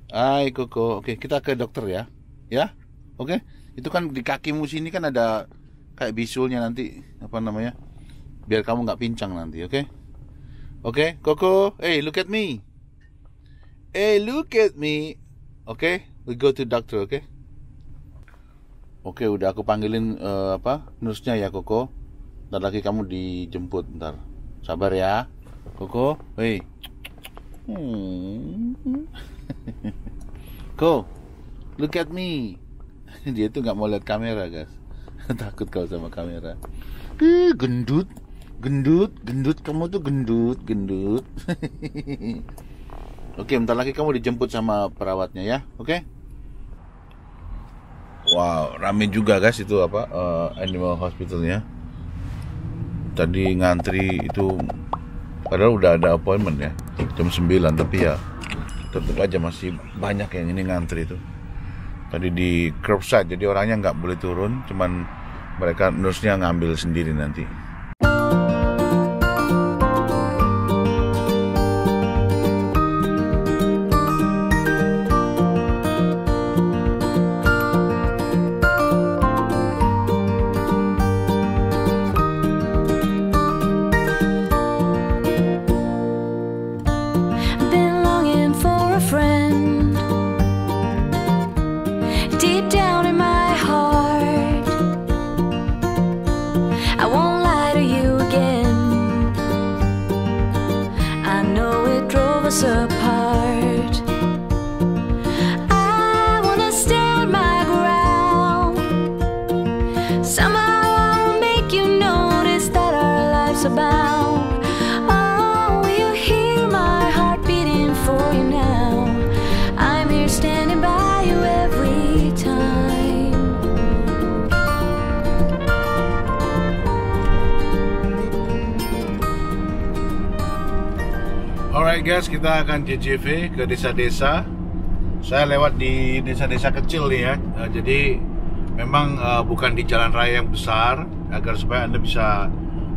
Hai Koko, oke kita ke dokter ya. Ya, oke. Itu kan di kakimu sini kan ada kayak bisulnya nanti apa namanya? Biar kamu nggak pincang nanti, oke? Oke, Koko, hey look at me, hey look at me, oke? We go to doctor, oke? Oke, udah aku panggilin nurse-nya ya Koko. Ntar lagi kamu dijemput ntar. Sabar ya, Koko. Hey, Ko, look at me. Dia tuh nggak mau lihat kamera, guys. Takut kalau sama kamera. Gendut, gendut, gendut. Kamu tuh gendut, gendut. Oke, bentar lagi kamu dijemput sama perawatnya ya, oke? Wow, rame juga guys itu animal hospitalnya. Tadi ngantri itu, padahal udah ada appointment ya, jam 9, tapi ya tetap aja masih banyak yang ini ngantri itu. Tadi di curbside, jadi orangnya nggak boleh turun, cuman mereka nurse-nya ngambil sendiri nanti. Deep down in my heart, I won't lie to you again. I know it drove us apart. I wanna stand my ground. Somehow I'll make you notice that our lives are bound. Oh, you hear my heart beating for you now. I'm here standing by you every time. Alright guys, kita akan JJV ke desa-desa. Saya lewat di desa-desa kecil nih ya. Jadi memang bukan di jalan raya yang besar, agar supaya Anda bisa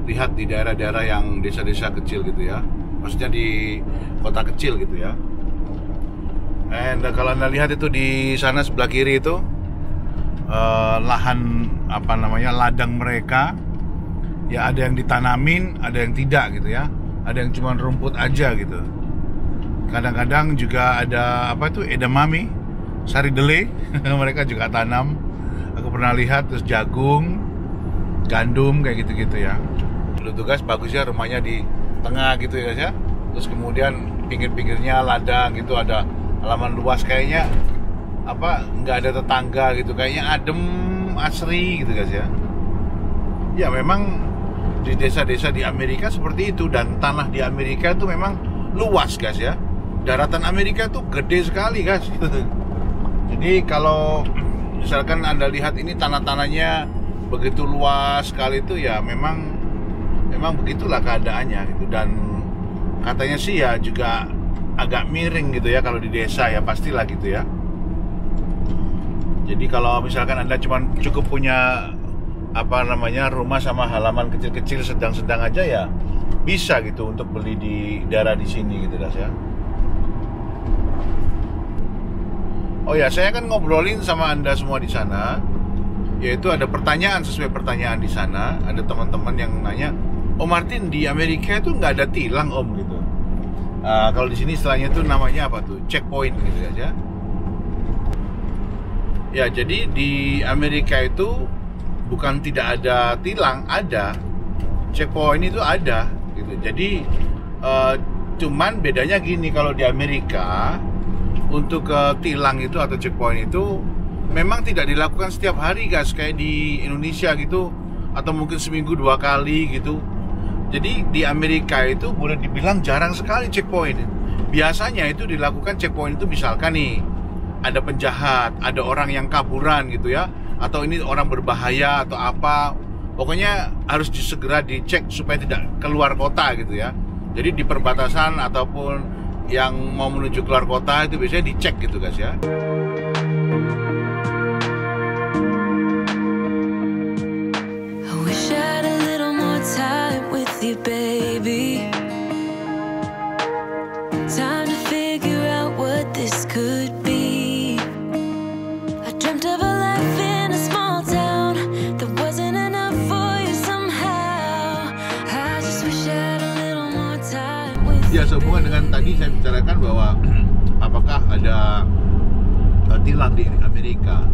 lihat di daerah-daerah yang desa-desa kecil gitu ya. Maksudnya di kota kecil gitu ya. And kalau Anda lihat itu di sana sebelah kiri itu lahan ladang mereka. Ya ada yang ditanamin, ada yang tidak gitu ya. Ada yang cuma rumput aja gitu. Kadang-kadang juga ada edamame, sari dele. Mereka juga tanam. Aku pernah lihat, terus jagung, gandum kayak gitu-gitu ya. Dulu tuh guys, bagusnya rumahnya di tengah gitu ya guys ya. Terus kemudian pinggir-pinggirnya ladang gitu, ada halaman luas, kayaknya nggak ada tetangga gitu, kayaknya adem, asri gitu guys ya. Ya memang di desa-desa di Amerika seperti itu, dan tanah di Amerika itu memang luas guys ya. Daratan Amerika itu gede sekali guys. Jadi kalau misalkan Anda lihat ini tanah-tanahnya begitu luas sekali itu, ya memang begitulah keadaannya gitu. Dan katanya sih ya juga agak miring gitu ya kalau di desa ya, pastilah gitu ya. Jadi kalau misalkan Anda cuma cukup punya rumah sama halaman kecil-kecil sedang-sedang aja, ya bisa gitu untuk beli di daerah di sini gitu guys ya. Oh ya, saya kan ngobrolin sama Anda semua di sana, yaitu ada pertanyaan, sesuai pertanyaan di sana. Ada teman-teman yang nanya, "Oh Martin, di Amerika itu nggak ada tilang om?" gitu. Kalau di sini istilahnya tuh namanya apa tuh? Checkpoint gitu ya. Ya, jadi di Amerika itu bukan tidak ada tilang, ada checkpoint itu ada gitu. Jadi cuman bedanya gini, kalau di Amerika untuk tilang itu atau checkpoint itu memang tidak dilakukan setiap hari guys, kayak di Indonesia gitu, atau mungkin seminggu 2 kali gitu. Jadi di Amerika itu boleh dibilang jarang sekali checkpoint. Biasanya itu dilakukan checkpoint itu misalkan nih ada penjahat, ada orang yang kaburan gitu ya, atau ini orang berbahaya atau apa. Pokoknya harus segera dicek supaya tidak keluar kota gitu ya. Jadi di perbatasan ataupun yang mau menuju keluar kota itu biasanya dicek gitu guys ya. I wish I had a little more time with you, baby. Time to figure out what this could be. I dreamt of a life in a small town that wasn't enough for you somehow. I just wish I had a little more time with Ya, sehubungan dengan tadi saya bicarakan bahwa apakah ada tilang di Amerika.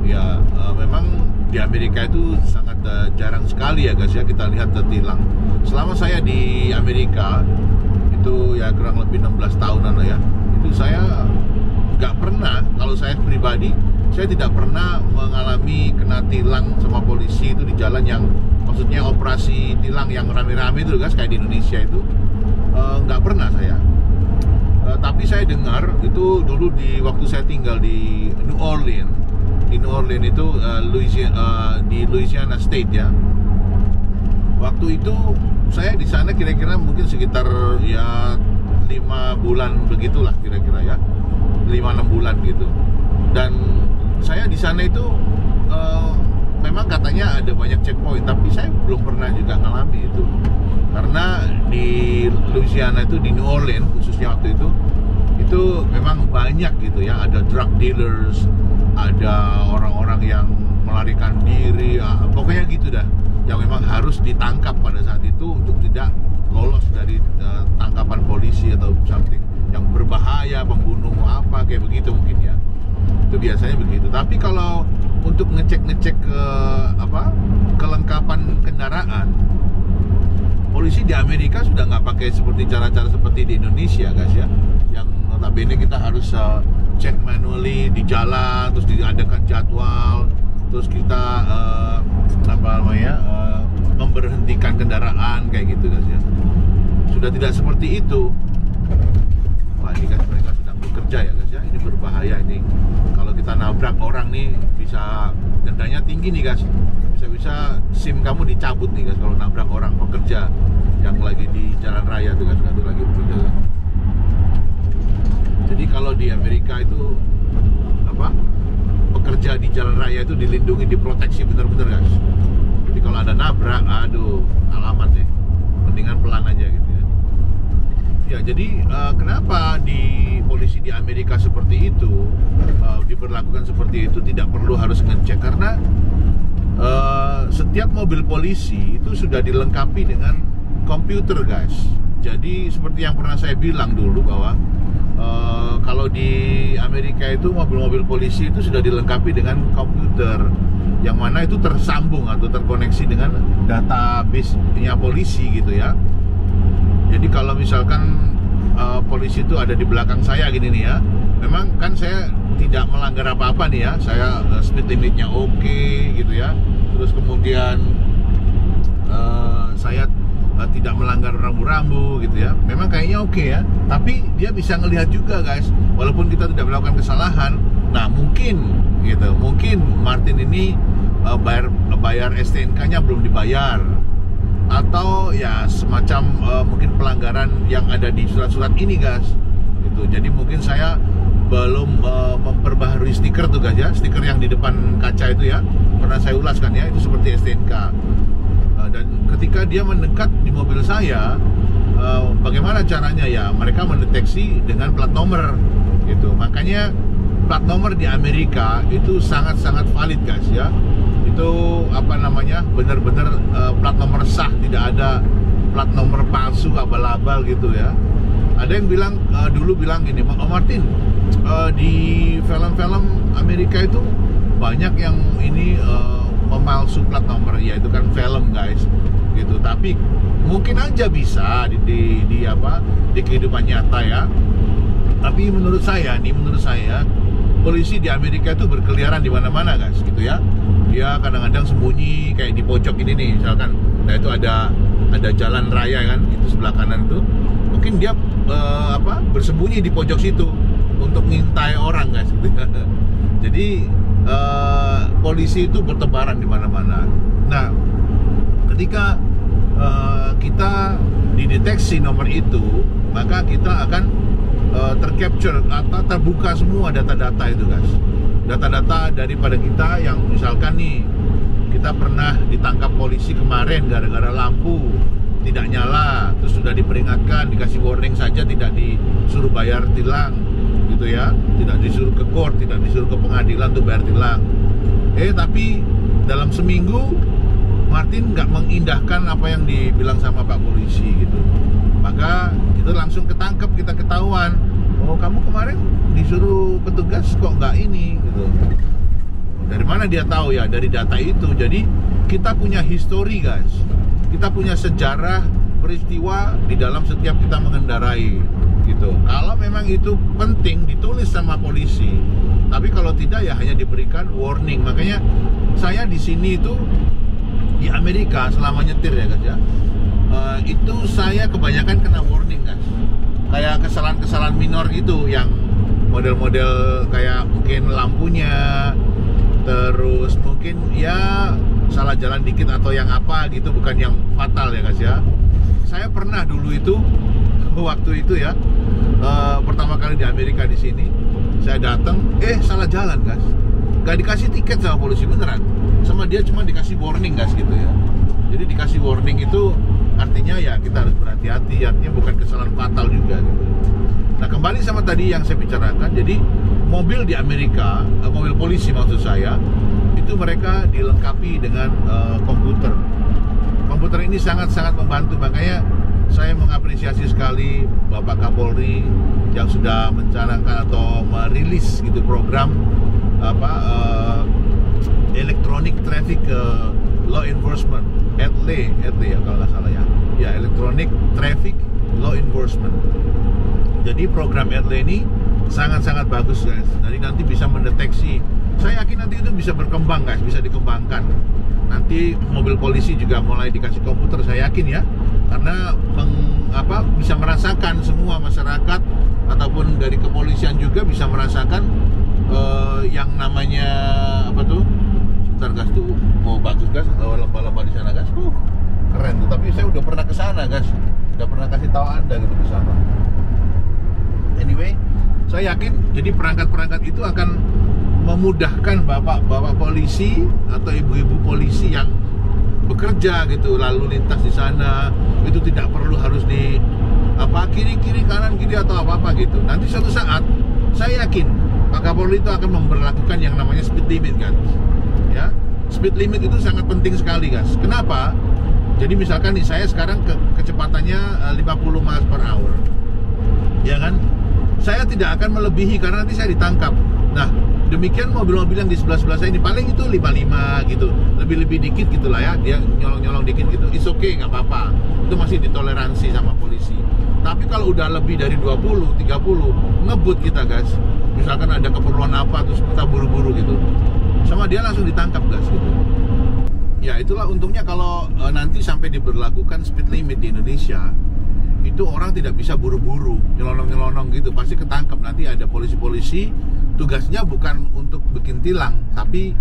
Ya, memang di Amerika itu sangat jarang sekali ya guys ya kita lihat tilang. Selama saya di Amerika itu ya kurang lebih 16 tahunan lah ya, itu saya nggak pernah, kalau saya pribadi saya tidak pernah mengalami kena tilang sama polisi itu di jalan yang maksudnya operasi tilang yang rame-rame itu guys, kayak di Indonesia itu nggak pernah saya. Tapi saya dengar itu dulu di waktu saya tinggal di New Orleans. Di New Orleans itu di Louisiana State ya. Waktu itu saya di sana kira-kira mungkin sekitar ya 5 bulan begitulah kira-kira ya, 5-6 bulan gitu. Dan saya di sana itu memang katanya ada banyak checkpoint, tapi saya belum pernah juga ngalami itu. Karena di Louisiana itu, di New Orleans khususnya waktu itu memang banyak gitu ya, ada drug dealers, ada orang-orang yang melarikan diri, pokoknya gitu dah, yang memang harus ditangkap pada saat itu untuk tidak lolos dari tangkapan polisi atau something yang berbahaya, pembunuh apa kayak begitu mungkin ya. Itu biasanya begitu. Tapi kalau untuk ngecek kelengkapan kendaraan, polisi di Amerika sudah nggak pakai seperti cara-cara seperti di Indonesia guys ya, yang notabene kita harus cek manually di jalan, terus diadakan jadwal, terus kita memberhentikan kendaraan kayak gitu guys ya. Sudah tidak seperti itu. Wah, ini guys, mereka sedang bekerja ya guys ya, ini berbahaya ini. Kalau kita nabrak orang nih bisa dendanya tinggi nih guys, bisa SIM kamu dicabut nih guys kalau nabrak orang pekerja yang lagi di jalan raya tuh guys, itu lagi bekerja. Jadi kalau di Amerika itu pekerja di jalan raya itu dilindungi, diproteksi bener-bener guys. Jadi kalau ada nabrak, aduh alamat ya, mendingan pelan aja gitu ya. Ya jadi kenapa di polisi di Amerika seperti itu diberlakukan seperti itu, tidak perlu harus ngecek, karena setiap mobil polisi itu sudah dilengkapi dengan komputer guys. Jadi seperti yang pernah saya bilang dulu bahwa kalau di Amerika itu mobil-mobil polisi itu sudah dilengkapi dengan komputer yang mana itu tersambung atau terkoneksi dengan database-nya polisi gitu ya. Jadi kalau misalkan polisi itu ada di belakang saya gini nih ya, memang kan saya tidak melanggar apa-apa nih ya, saya speed limitnya oke gitu ya, terus kemudian saya tidak melanggar rambu-rambu gitu ya, memang kayaknya oke ya. Tapi dia bisa ngelihat juga guys, walaupun kita tidak melakukan kesalahan. Nah mungkin gitu, mungkin Martin ini bayar STNK-nya belum dibayar, atau ya semacam mungkin pelanggaran yang ada di surat-surat ini guys gitu. Jadi mungkin saya belum memperbaharui stiker tuh guys ya, stiker yang di depan kaca itu ya, pernah saya ulas kan ya, itu seperti STNK. Dan ketika dia mendekat di mobil saya, bagaimana caranya ya, mereka mendeteksi dengan plat nomor gitu. Makanya plat nomor di Amerika itu sangat-sangat valid guys ya. Itu benar-benar plat nomor sah, tidak ada plat nomor palsu abal-abal gitu ya. Ada yang bilang dulu bilang gini, Martin, di film-film Amerika itu banyak yang ini memalsu plat nomor. Ya itu kan film guys gitu, tapi mungkin aja bisa di kehidupan nyata ya. Tapi menurut saya polisi di Amerika itu berkeliaran di mana-mana guys gitu ya. Dia kadang-kadang sembunyi kayak di pojok ini nih misalkan, nah itu ada jalan raya kan, itu sebelah kanan tuh, mungkin dia bersembunyi di pojok situ untuk ngintai orang guys gitu. Jadi polisi itu bertebaran di mana-mana. Nah ketika kita dideteksi nomor itu, maka kita akan tercapture atau terbuka semua data-data itu guys, data-data daripada kita yang misalkan nih kita pernah ditangkap polisi kemarin gara-gara lampu tidak nyala, terus sudah diperingatkan, dikasih warning saja, tidak disuruh bayar tilang gitu gitu ya, tidak disuruh ke court, tidak disuruh ke pengadilan untuk bayar tilang. Tapi dalam seminggu Martin nggak mengindahkan apa yang dibilang sama Pak Polisi gitu. Maka itu langsung ketangkep, kita ketahuan. Oh, kamu kemarin disuruh petugas kok nggak ini gitu. Dari mana dia tahu ya? Dari data itu. Jadi kita punya histori guys. Kita punya sejarah peristiwa di dalam setiap kita mengendarai gitu. Kalau memang itu penting ditulis sama polisi. Tapi kalau tidak ya hanya diberikan warning. Makanya saya di sini itu di Amerika selama nyetir ya guys ya. Itu saya kebanyakan kena warning guys. Kayak kesalahan-kesalahan minor gitu yang model-model kayak mungkin lampunya, terus mungkin ya salah jalan dikit atau yang apa gitu, bukan yang fatal ya guys ya. Saya pernah dulu itu waktu itu ya pertama kali di Amerika di sini, saya datang salah jalan guys, gak dikasih tiket sama polisi beneran, sama dia cuma dikasih warning guys gitu ya. Jadi dikasih warning itu artinya ya kita harus berhati-hati, artinya bukan kesalahan fatal juga gitu. Nah kembali sama tadi yang saya bicarakan, jadi mobil di Amerika, mobil polisi maksud saya, itu mereka dilengkapi dengan komputer. Komputer ini sangat-sangat membantu, makanya saya mengapresiasi sekali Bapak Kapolri yang sudah mencanangkan atau merilis gitu program electronic traffic law enforcement, ETLE ya kalau nggak salah ya, electronic traffic law enforcement. Jadi program ETLE ini sangat-sangat bagus guys. Jadi nanti bisa mendeteksi. Saya yakin nanti itu bisa berkembang guys, bisa dikembangkan. Nanti mobil polisi juga mulai dikasih komputer, saya yakin ya. Karena bisa merasakan semua masyarakat ataupun dari kepolisian juga bisa merasakan yang namanya sebentar gas tuh bagus gas, lomba-lomba di sana gas. Keren tuh, tapi saya udah pernah ke sana guys. Udah pernah kasih tahu Anda gitu ke sana. Anyway, saya yakin jadi perangkat-perangkat itu akan memudahkan bapak-bapak polisi atau ibu-ibu polisi yang bekerja gitu, lalu lintas di sana itu tidak perlu harus di kiri kanan kiri atau apa gitu. Nanti suatu saat saya yakin Pak Kapolri itu akan memberlakukan yang namanya speed limit guys. Ya, speed limit itu sangat penting sekali guys. Kenapa? Jadi misalkan nih saya sekarang kecepatannya 50 miles per hour, ya kan? Saya tidak akan melebihi karena nanti saya ditangkap. Nah, demikian mobil-mobil yang di sebelah-sebelah saya ini paling itu 55 gitu, lebih-lebih dikit gitulah ya, dia nyolong-nyolong dikit gitu, it's okay, nggak apa-apa, itu masih ditoleransi sama polisi. Tapi kalau udah lebih dari 20, 30, ngebut kita guys, misalkan ada keperluan apa terus kita buru-buru gitu, sama dia langsung ditangkap guys gitu. Ya itulah untungnya kalau nanti sampai diberlakukan speed limit di Indonesia, itu orang tidak bisa buru-buru, nyelonong-nyelonong gitu, pasti ketangkap. Nanti ada polisi-polisi, tugasnya bukan untuk bikin tilang, tapi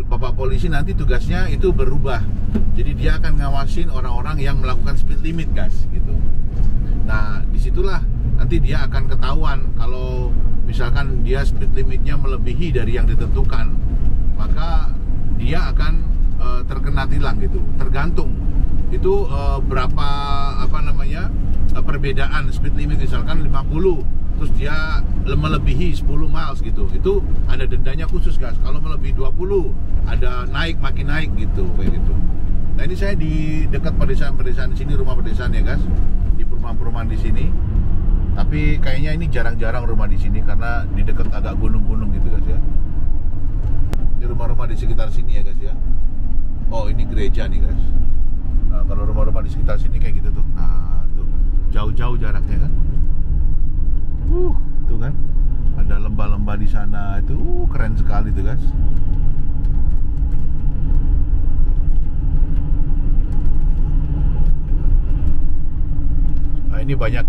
bapak polisi nanti tugasnya itu berubah. Jadi dia akan ngawasin orang-orang yang melakukan speed limit guys gitu. Nah disitulah nanti dia akan ketahuan kalau misalkan dia speed limitnya melebihi dari yang ditentukan, maka dia akan terkena tilang gitu. Tergantung itu berapa perbedaan speed limit, misalkan 50 terus dia melebihi 10 miles gitu, itu ada dendanya khusus guys. Kalau melebihi 20 ada makin naik gitu kayak gitu. Nah ini saya di dekat pedesaan-pedesaan sini, rumah pedesaan ya guys, di perumahan-perumahan di sini. Tapi kayaknya ini jarang-jarang rumah di sini karena di dekat agak gunung-gunung gitu guys ya. Di rumah-rumah di sekitar sini ya guys ya. Oh ini gereja nih guys. Nah kalau rumah-rumah di sekitar sini kayak gitu tuh. Nah tuh jauh-jauh jaraknya kan. Tuh kan. Ada lembah-lembah di sana itu keren sekali tuh guys. Nah ini banyak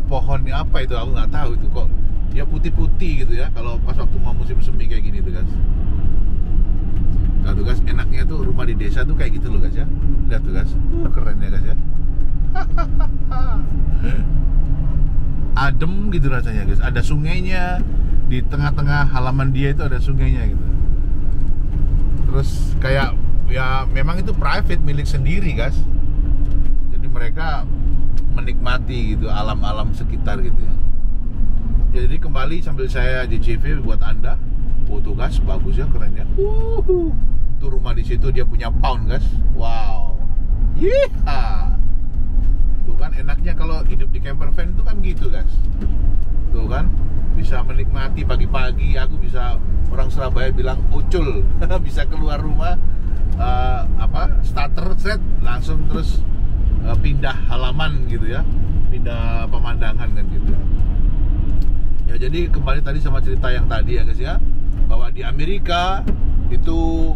pohon apa itu aku nggak tahu itu kok dia putih-putih gitu ya kalau pas waktu mau musim semi kayak gini tuh guys. Nah tuh guys, enaknya tuh rumah di desa tuh kayak gitu loh guys ya. Lihat tuh guys, keren ya guys ya. Adem gitu rasanya guys. Ada sungainya di tengah-tengah halaman dia, itu ada sungainya gitu. Terus kayak ya memang itu private, milik sendiri guys. Jadi mereka menikmati gitu alam-alam sekitar gitu ya. Jadi kembali sambil saya JCV buat Anda. Tuh guys, bagus ya, keren ya. Tuh rumah di situ dia punya pound guys. Wow. Yeeha. Tuh kan enaknya kalau hidup di camper van itu kan gitu guys. Tuh kan, bisa menikmati pagi-pagi. Aku bisa, orang Surabaya bilang ucul. Bisa keluar rumah, starter set, langsung terus pindah halaman gitu ya, pindah pemandangan kan gitu. Ya jadi kembali tadi sama cerita yang tadi ya guys ya, bahwa di Amerika itu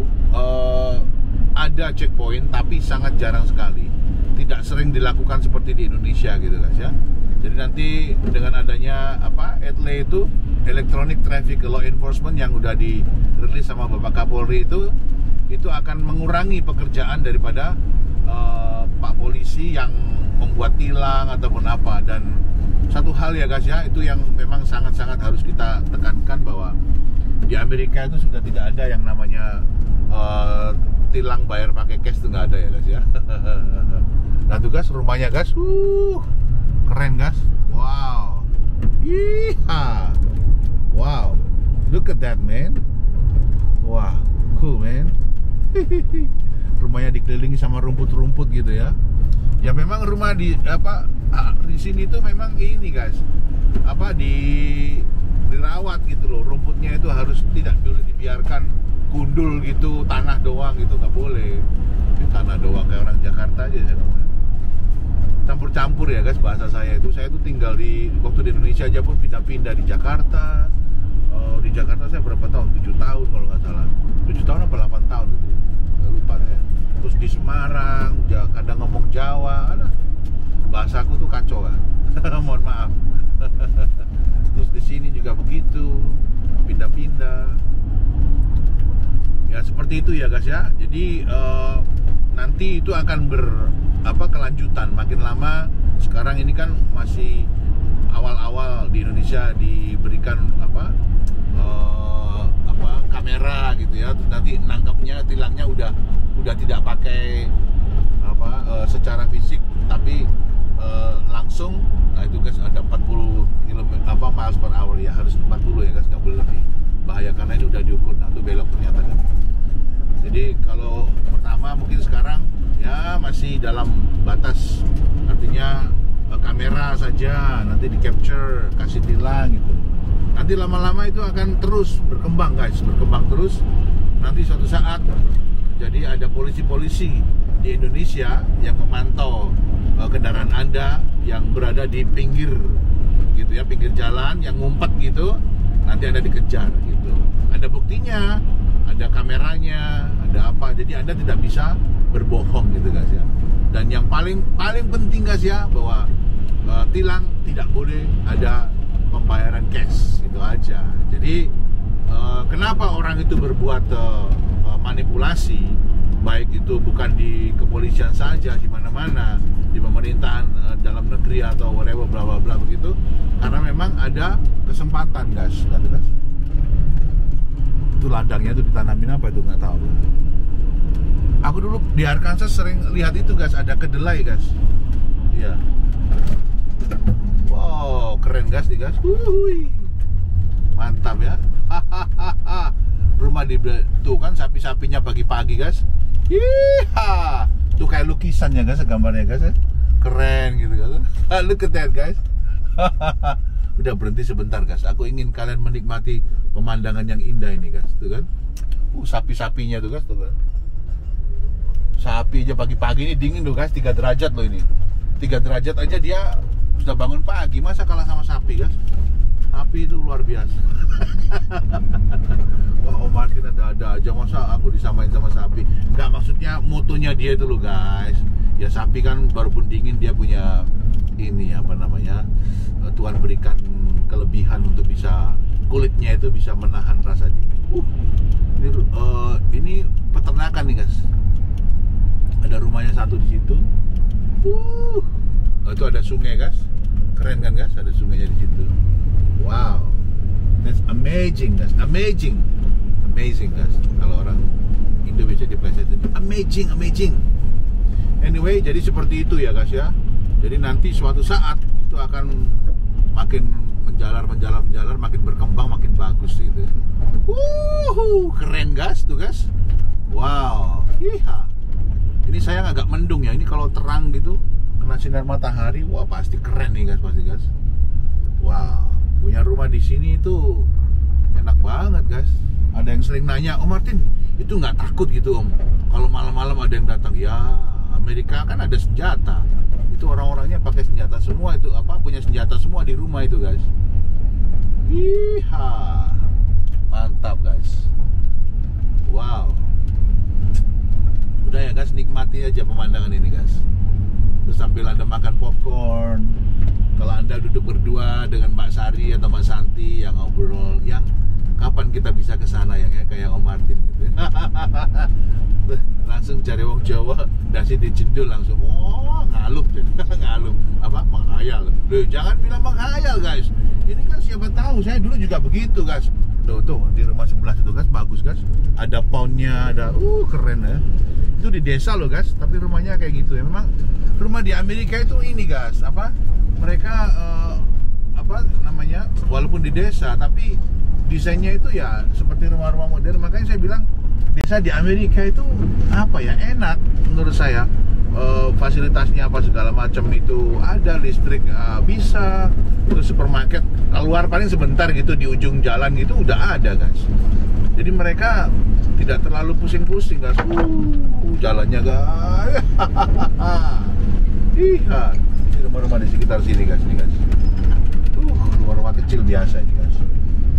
ada checkpoint tapi sangat jarang sekali. Tidak sering dilakukan seperti di Indonesia gitu guys ya. Jadi nanti dengan adanya ETLE itu, Electronic Traffic Law Enforcement, yang udah dirilis sama Bapak Kapolri itu akan mengurangi pekerjaan daripada Pak Polisi yang membuat tilang ataupun apa. Dan satu hal ya guys ya, itu yang memang sangat-sangat harus kita tekankan, bahwa di Amerika itu sudah tidak ada yang namanya tilang bayar pakai cash, itu nggak ada ya guys ya. Nah tuh guys, rumahnya guys, keren guys, wow, iya, wow, look at that man, wah, cool man. Rumahnya dikelilingi sama rumput-rumput gitu ya. Ya memang rumah di sini tuh memang ini guys, dirawat gitu loh. Rumputnya itu harus tidak boleh dibiarkan gundul gitu, tanah doang gitu nggak boleh. Tanah doang kayak orang Jakarta aja saya ngomong. Campur-campur ya guys bahasa saya itu. Saya tuh tinggal waktu di Indonesia aja pun pindah-pindah di Jakarta. Di Jakarta saya berapa tahun? 7 tahun kalau nggak salah. 7 tahun apa 8 tahun gitu. Lupa ya. Terus di Semarang, kadang ngomong Jawa, bahasaku tuh kacau kan. Mohon maaf. Terus di sini juga begitu, pindah-pindah. Ya seperti itu ya guys ya. Jadi nanti itu akan kelanjutan. Makin lama, sekarang ini kan masih awal-awal di Indonesia diberikan kamera gitu ya. Terus nanti nangkapnya, tilangnya udah tidak pakai secara fisik, tapi langsung. Nah itu guys, ada 40 miles per hour ya, harus 40 ya guys, nggak boleh lebih. Bahaya karena ini udah diukur. Nah itu belok ternyata kan. Jadi kalau pertama mungkin sekarang ya masih dalam batas, artinya kamera saja, nanti di capture, kasih tilang gitu. Nanti lama-lama itu akan terus berkembang guys, berkembang terus. Nanti suatu saat jadi ada polisi-polisi di Indonesia yang memantau kendaraan Anda yang berada di pinggir gitu ya, pinggir jalan yang ngumpet gitu, nanti Anda dikejar gitu. Ada buktinya, ada kameranya, ada apa. Jadi Anda tidak bisa berbohong gitu guys ya. Dan yang paling penting guys ya, bahwa tilang tidak boleh ada pembayaran cash, itu aja. Jadi kenapa orang itu berbuat manipulasi, baik itu bukan di kepolisian saja, di mana-mana, di pemerintahan dalam negeri atau whatever bla bla bla begitu, karena memang ada kesempatan guys. Lihat guys, itu ladangnya itu ditanamin apa itu nggak tahu. Aku dulu di Arkansas sering lihat itu guys, ada kedelai guys. Iya. Wow, keren guys nih guys. Mantap ya. Rumah di tuh kan, sapi-sapinya pagi-pagi guys. Hiha. Tuh kayak lukisan ya guys, gambarnya guys ya. Keren gitu guys. Look at that guys. Udah berhenti sebentar guys. Aku ingin kalian menikmati pemandangan yang indah ini guys. Tuh kan. Sapi-sapinya tuh guys, tuh kan. Sapi aja pagi-pagi ini dingin tuh guys, 3 derajat loh ini. 3 derajat aja dia sudah bangun pagi, masa kalah sama sapi guys? Sapi itu luar biasa. Wah, Om Martin ada aja, masa aku disamain sama sapi? Enggak, maksudnya mutunya dia itu loh guys. Ya sapi kan baru pun dingin, dia punya ini apa namanya, Tuhan berikan kelebihan untuk bisa, kulitnya itu bisa menahan rasa dingin. Ini peternakan nih guys. Ada rumahnya satu di situ. Itu ada sungai guys. Keren kan guys, ada sungainya di situ. Wow, that's amazing guys, amazing guys. Kalau orang Indonesia diplesetin, amazing. Anyway, jadi seperti itu ya guys ya. Jadi nanti suatu saat itu akan makin menjalar makin berkembang makin bagus gitu. Keren guys tuh guys. Wow, iya. Ini sayang agak mendung ya. Ini kalau terang gitu kena sinar matahari, wah pasti keren nih guys, pasti guys. Wow, punya rumah di sini itu enak banget guys. Ada yang sering nanya, "Oh Martin, itu nggak takut gitu Om? Kalau malam-malam ada yang datang?" Ya, Amerika kan ada senjata. Itu orang-orangnya pakai senjata semua, itu punya senjata semua di rumah itu guys. Iha, mantap guys. Wow. Udah ya guys, nikmati aja pemandangan ini guys. Terus sambil Anda makan popcorn, kalau Anda duduk berdua dengan Mbak Sari atau Mbak Santi yang ngobrol, yang kapan kita bisa ke sana ya, kayak Om Martin gitu. Langsung cari wong Jawa, dasi dicendul langsung. Oh, ngalup jadi. Ngalup. Menghayal. Loh, jangan bilang menghayal guys. Ini kan siapa tahu, saya dulu juga begitu guys. Tuh di rumah sebelah itu guys, bagus guys. Ada poundnya, ada keren ya. Itu di desa loh guys, tapi rumahnya kayak gitu ya. Memang rumah di Amerika itu ini guys, mereka walaupun di desa tapi desainnya itu ya seperti rumah-rumah modern. Makanya saya bilang desa di Amerika itu enak menurut saya. Fasilitasnya segala macam itu ada, listrik bisa, terus supermarket keluar paling sebentar gitu di ujung jalan gitu udah ada guys. Jadi mereka tidak terlalu pusing-pusing guys. Jalannya guys. Iya, ini rumah-rumah di sekitar sini guys, nih guys. Rumah-rumah kecil biasa ini guys.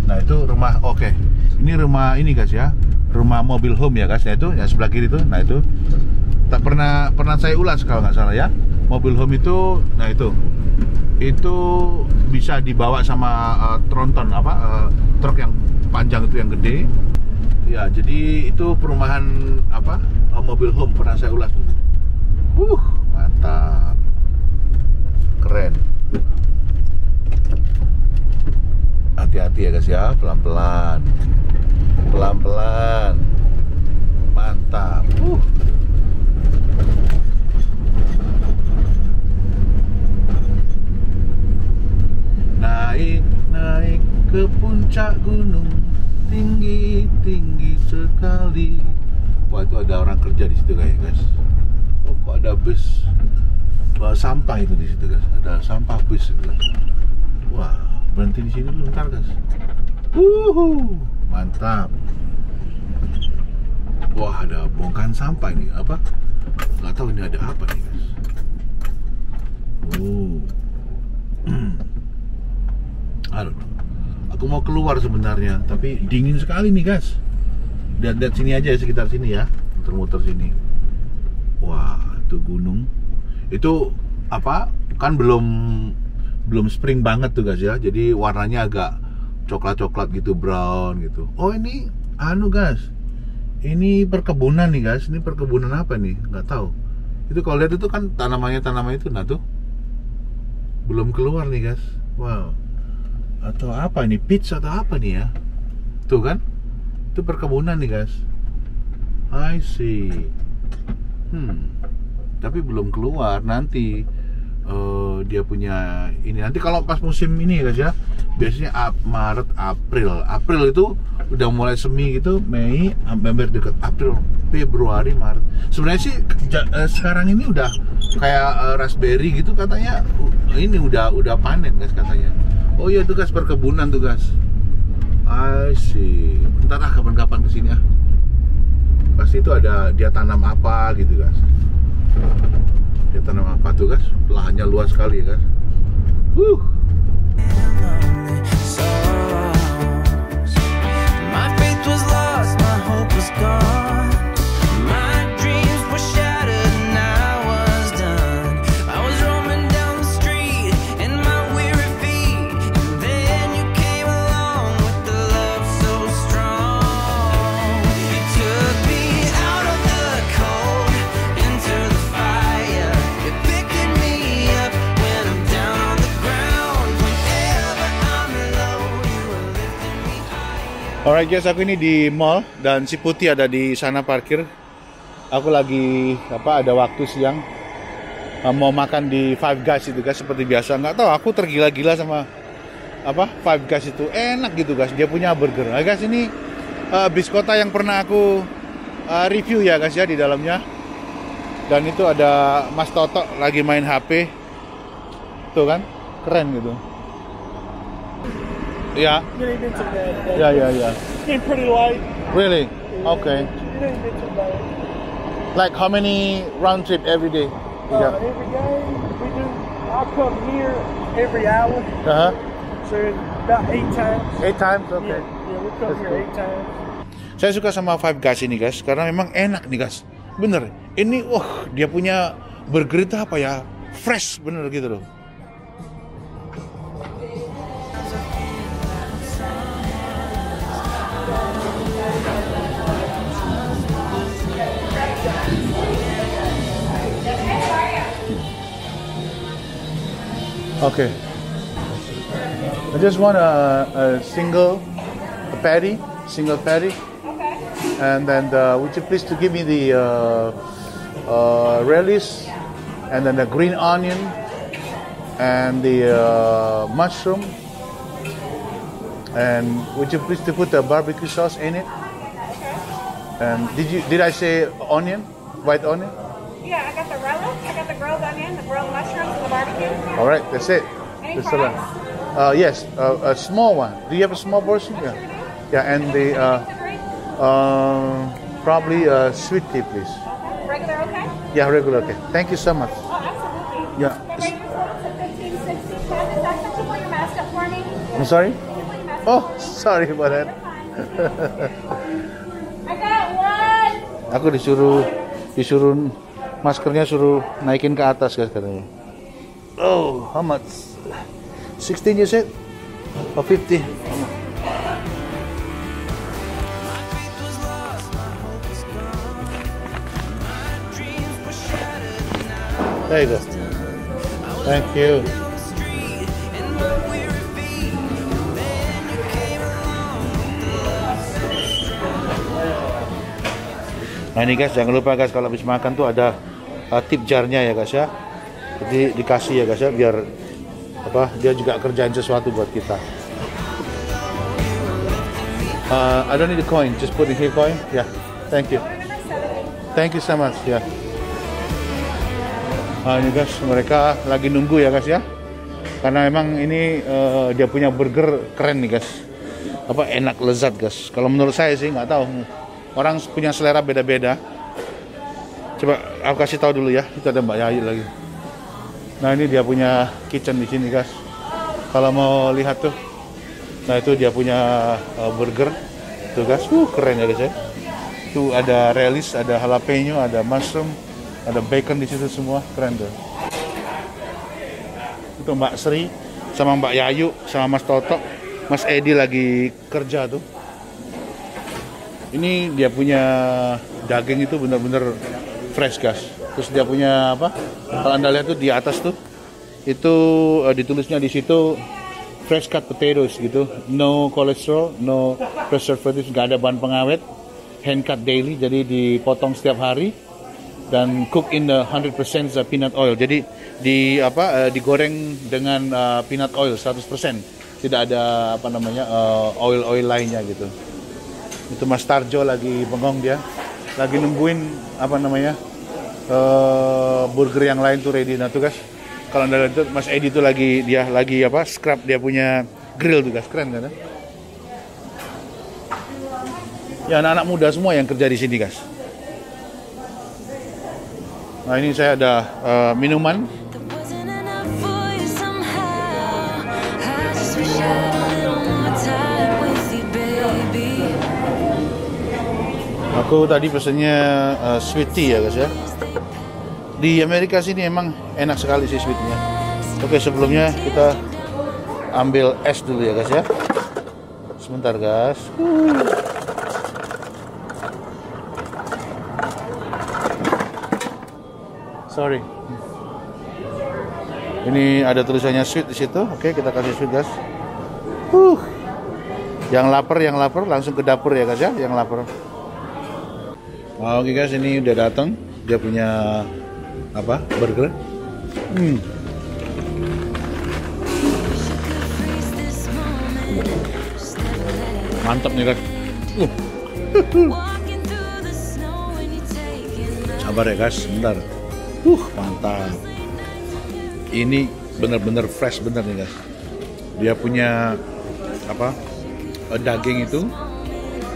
Nah itu rumah, ini rumah ini guys ya, rumah mobil home ya guys. Nah itu yang sebelah kiri tuh, nah itu tak pernah saya ulas kalau nggak salah ya. Mobil home itu, nah itu bisa dibawa sama tronton truk yang panjang itu yang gede. Ya jadi itu perumahan mobil home pernah saya ulas dulu. Mantap, keren. Hati-hati ya guys ya, pelan-pelan, mantap. Naik ke puncak gunung, tinggi sekali. Wah itu ada orang kerja di situ kayak guys. Kok ada bus bawa sampah itu di situ guys. Ada sampah bus gitu guys. Wah, berhenti di sini dulu bentar guys. Mantap. Wah ada bongkahan sampah ini nggak tahu ini ada apa nih guys. Aduh, aku mau keluar sebenarnya, tapi dingin sekali nih guys. Lihat sini aja, sekitar sini ya, muter-muter sini. Wah, itu gunung. Itu kan belum spring banget tuh guys ya. Jadi warnanya agak coklat-coklat gitu, brown gitu. Oh ini guys, ini perkebunan nih guys. Ini perkebunan apa nih? Nggak tahu. Itu kalau lihat itu kan tanaman itu, nah tuh belum keluar nih guys. Wow. Atau apa ini, peach atau apa nih ya? Tuh kan, itu perkebunan nih guys. I see. Tapi belum keluar. Nanti dia punya ini. Nanti kalau pas musim ini guys ya, biasanya Maret, April itu udah mulai semi gitu. Mei, hampir dekat April, Februari, Maret. Sebenarnya sih sekarang ini udah kayak raspberry gitu katanya. Ini udah panen guys katanya. Oh iya tuh guys, perkebunan tuh guys. I see. Ntar kapan-kapan kesini pasti itu ada dia tanam apa gitu guys. Dia tanam apa tuh guys? Lahannya luas sekali ya guys. My faith was lost, my hope was gone. My dreams were shattered and I was done. I was roaming down the street in my weary feet, and then you came along with the love so strong. You took me out of the cold into the fire. You're picking me up when I'm down on the ground. Whenever I'm low, you are lifting me higher. Alright guys, aku ini di mall dan si Putih ada di sana parkir. Aku lagi ada waktu siang, mau makan di Five Guys itu guys seperti biasa. Nggak tahu, aku tergila-gila sama Five Guys itu enak gitu guys. Dia punya burger. Nah, guys, ini bis kota yang pernah aku review ya guys ya di dalamnya. Dan itu ada Mas Toto lagi main HP. Tuh kan, keren gitu. Ya. You didn't mention that. Ya. Came pretty light. Really? Okay. You didn't mention that. Like how many round trip every day? Yeah. Every day we do. I'll come here every hour, Uh-huh. so about 8 times. 8 times, okay. Yeah, we come That's here cool. 8 times. Saya suka sama Five Guys ini guys, karena memang enak nih guys. Bener, ini dia punya burger itu apa ya, fresh bener gitu loh. Okay. I just want a single patty. Okay. And then would you please to give me the relish, and then the green onion, and the mushroom, and would you please to put the barbecue sauce in it? And did I say onion, white onion? Yeah, I got the relish, I got the grilled onion, the grilled mushrooms, and the barbecue. All right, that's it. Any That's fries? all. Yes, a small one. Do you have a small portion? Yeah. Yeah, and the probably sweet tea, please. Regular, okay? Yeah, regular. Okay. Thank you so much. Oh, absolutely. Yeah. The regular one's at 15, 16, 10. Is that such a put your mask up for me? I'm sorry. Can you put your mask Oh, up? sorry about that. I got one. Aku disuruh maskernya suruh naikin ke atas guys katanya. Oh, how much? 16 you said? Or 50? There you go. Thank you. Nah ini guys, jangan lupa guys kalau habis makan tuh ada tip jarnya ya guys ya. Jadi dikasih ya guys ya, biar dia juga kerjain sesuatu buat kita. I don't need the coin, just put in here coin. Yeah, thank you. Thank you so much. Ya. Nah ini guys, mereka lagi nunggu ya guys ya. Karena memang ini dia punya burger keren nih guys. Enak lezat guys. Kalau menurut saya sih nggak tahu. Orang punya selera beda-beda. Coba aku kasih tahu dulu ya. Itu ada Mbak Yayu lagi. Nah ini dia punya kitchen di sini guys. Kalau mau lihat tuh, nah itu dia punya burger. Tuh guys, keren ya guys ya. Tuh ada relish, ada jalapeno, ada mushroom, ada bacon di situ semua, keren tuh. Itu Mbak Sri sama Mbak Yayu sama Mas Toto, Mas Edi lagi kerja tuh. Ini dia punya daging itu benar-benar fresh guys. Terus dia punya kalau Anda lihat tuh di atas tuh itu ditulisnya di situ fresh cut potatoes gitu. No cholesterol, no preservatives, nggak ada bahan pengawet. Hand cut daily, jadi dipotong setiap hari dan cook in the 100% peanut oil. Jadi digoreng dengan peanut oil 100%. Tidak ada oil lainnya gitu. Itu Mas Tarjo lagi bengong dia, lagi nungguin burger yang lain tuh ready. Nah tuh guys, kalau Anda lihat Mas Edi tuh lagi scrub dia punya grill tuh guys, keren kan? Ya anak-anak muda semua yang kerja di sini guys. Nah ini saya ada minuman. That wasn't enough for you somehow. I just wish I had a little more time with you, baby. Aku tadi pesennya sweet tea ya guys ya. Di Amerika sini emang enak sekali sih sweetnya. Oke, sebelumnya kita ambil es dulu ya guys ya. Sebentar guys. Sorry. Ini ada tulisannya sweet di situ. Oke, kita kasih sweet guys. Yang lapar langsung ke dapur ya guys ya, yang lapar. Oke guys, ini udah datang. Dia punya burger. Freeze this moment. Mantap nih guys. Walking through the snow when you're taking a Sabar ya guys, bentar. Mantap. Ini bener-bener fresh bener nih guys. Dia punya apa? Daging itu.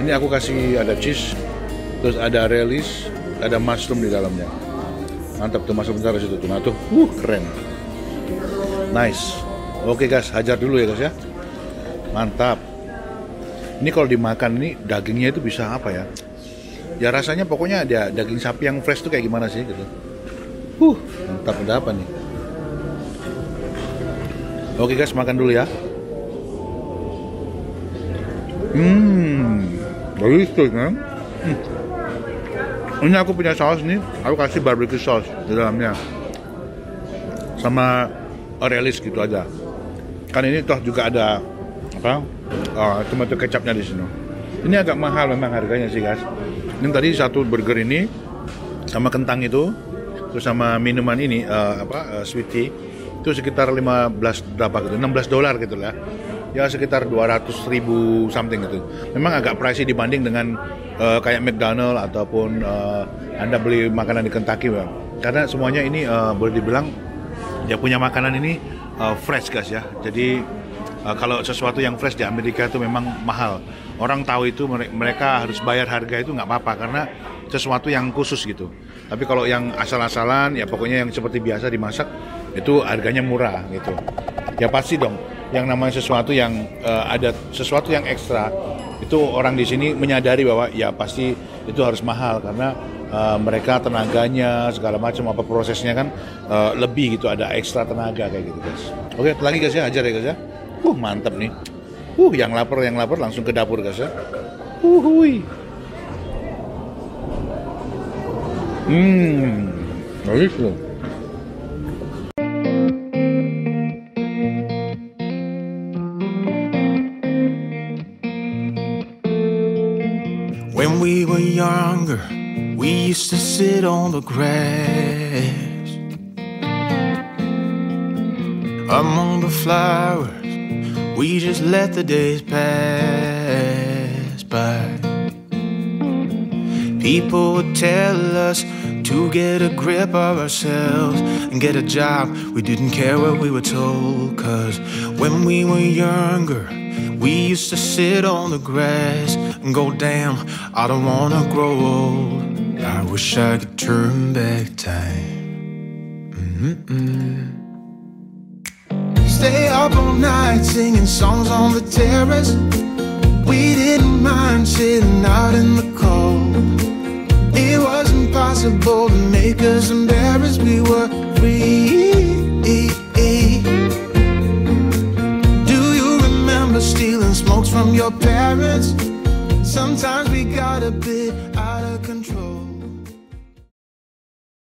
Ini aku kasih ada cheese, terus ada relish, ada mushroom di dalamnya. Mantap tuh, mushroom besar di situ tuh. Nah tuh, keren. Nice. Oke guys, hajar dulu ya guys ya. Mantap. Ini kalau dimakan ini dagingnya itu bisa apa ya? Ya rasanya pokoknya ada daging sapi yang fresh tuh kayak gimana sih gitu. Mantap, ada apa nih? Oke guys, makan dulu ya. Delicious kan? Ini aku punya saus nih, aku kasih barbecue sauce di dalamnya. Sama relish gitu aja. Kan ini toh juga ada apa? Tomato kecapnya di sini. Ini agak mahal memang harganya sih guys. Ini tadi satu burger ini sama kentang itu, terus sama minuman ini sweet tea itu sekitar 15 berapa gitu, $16 gitu lah. Ya sekitar 200.000 something gitu. Memang agak pricey dibanding dengan kayak McDonald ataupun Anda beli makanan di Kentucky, Bang. Karena semuanya ini boleh dibilang dia punya makanan ini fresh guys ya. Jadi kalau sesuatu yang fresh di Amerika itu memang mahal. Orang tahu itu mereka harus bayar harga itu nggak apa-apa karena sesuatu yang khusus gitu. Tapi kalau yang asal-asalan ya pokoknya yang seperti biasa dimasak itu harganya murah gitu. Ya pasti dong yang namanya sesuatu yang ada sesuatu yang ekstra itu orang di sini menyadari bahwa ya pasti itu harus mahal karena mereka tenaganya segala macam apa prosesnya kan lebih gitu, ada ekstra tenaga kayak gitu guys. Oke lagi guys ya, ajar ya guys ya. Mantap nih. Yang lapar langsung ke dapur guys ya. Bagus loh. When we were younger, we used to sit on the grass among the flowers. We just let the days pass by. People would tell us to get a grip of ourselves and get a job. We didn't care what we were told, 'cause when we were younger, we used to sit on the grass and go, damn, I don't wanna grow old. I wish I could turn back time. Stay up all night singing songs on the terrace. We didn't mind sitting out in the cold. It wasn't possible to make us embarrassed. We were free. Do you remember stealing smokes from your parents? Sometimes we got a bit out of control.